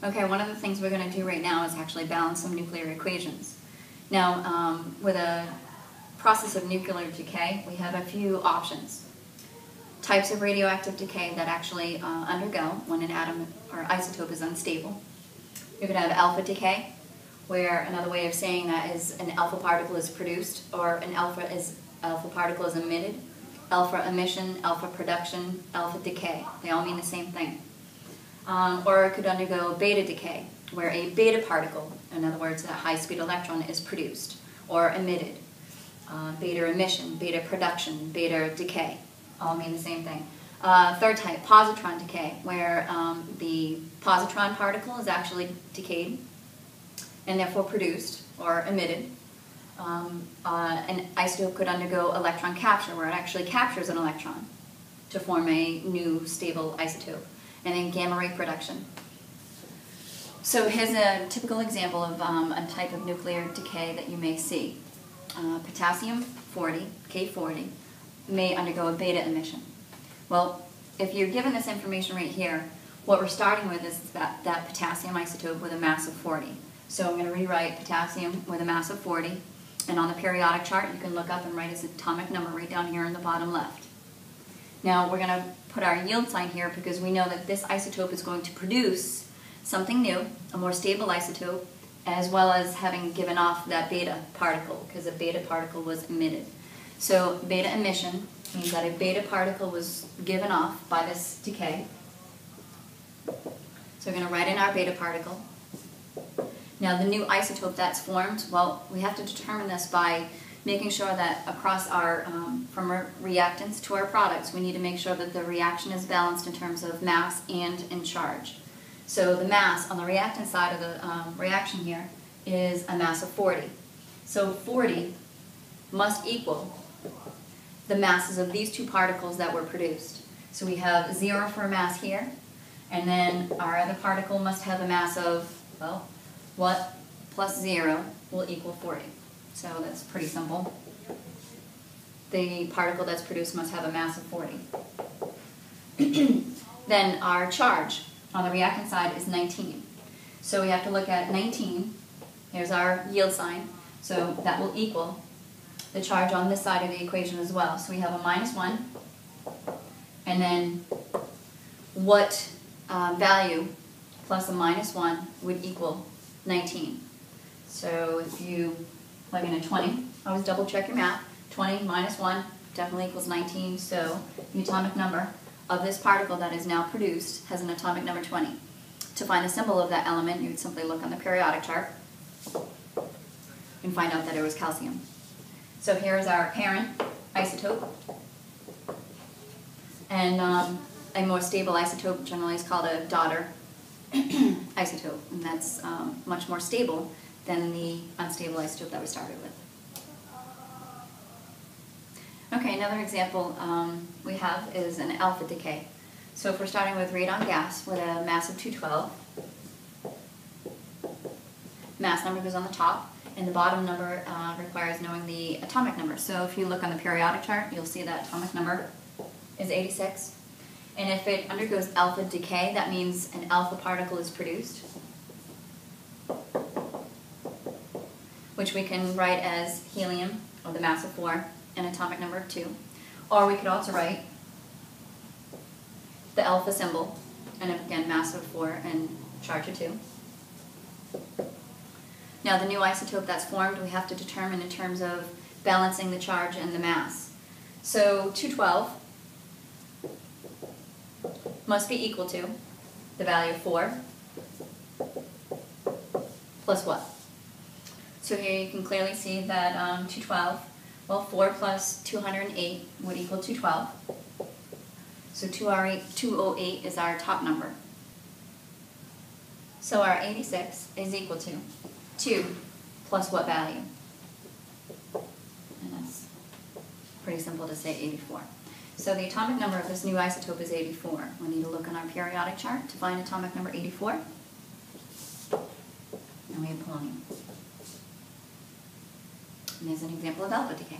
Okay, one of the things we're going to do right now is actually balance some nuclear equations. Now, with a process of nuclear decay, we have a few options. Types of radioactive decay that actually undergo when an atom or isotope is unstable. You could have alpha decay, where another way of saying that is an alpha particle is produced, or an alpha particle is emitted. Alpha emission, alpha production, alpha decay. They all mean the same thing. Or it could undergo beta decay, where a beta particle, in other words, a high-speed electron, is produced or emitted. Beta emission, beta production, beta decay, all mean the same thing. Third type, positron decay, where the positron particle is actually decayed and therefore produced or emitted. An isotope could undergo electron capture, where it actually captures an electron to form a new stable isotope. And then gamma ray production. So here's a typical example of a type of nuclear decay that you may see. Potassium 40, K40, may undergo a beta emission. Well, if you're given this information right here, what we're starting with is that potassium isotope with a mass of 40. So I'm going to rewrite potassium with a mass of 40, and on the periodic chart you can look up and write its atomic number right down here in the bottom left. Now we're going to put our yield sign here because we know that this isotope is going to produce something new, a more stable isotope, as well as having given off that beta particle, because a beta particle was emitted. So beta emission means that a beta particle was given off by this decay. So we're going to write in our beta particle. Now the new isotope that's formed, well, we have to determine this by making sure that across our, from our reactants to our products, we need to make sure that the reaction is balanced in terms of mass and in charge. So the mass on the reactant side of the reaction here is a mass of 40. So 40 must equal the masses of these two particles that were produced. So we have 0 for a mass here, and then our other particle must have a mass of, well, what plus 0 will equal 40. So that's pretty simple. The particle that's produced must have a mass of 40. Then our charge on the reactant side is 19. So we have to look at 19. Here's our yield sign. So that will equal the charge on this side of the equation as well. So we have a -1. And then what value plus a -1 would equal 19? So if you plug in a 20, always double check your math. 20 minus 1 definitely equals 19, so the atomic number of this particle that is now produced has an atomic number 20. To find the symbol of that element, you would simply look on the periodic chart and find out that it was calcium. So here's our parent isotope, and a more stable isotope generally is called a daughter isotope, and that's much more stable than the unstable isotope that we started with. Okay, another example we have is an alpha decay. So if we're starting with radon gas with a mass of 212, mass number goes on the top, and the bottom number requires knowing the atomic number. So if you look on the periodic chart, you'll see that atomic number is 86. And if it undergoes alpha decay, that means an alpha particle is produced, which we can write as helium, or the mass of 4, and atomic number of 2. Or we could also write the alpha symbol, and again, mass of 4 and charge of 2. Now the new isotope that's formed, we have to determine in terms of balancing the charge and the mass. So 212 must be equal to the value of 4 plus what? So here you can clearly see that 212, well, 4 plus 208 would equal 212. So 208 is our top number. So our 86 is equal to 2 plus what value? And that's pretty simple to say, 84. So the atomic number of this new isotope is 84. We need to look on our periodic chart to find atomic number 84. And we have polonium. And there's an example of alpha decay.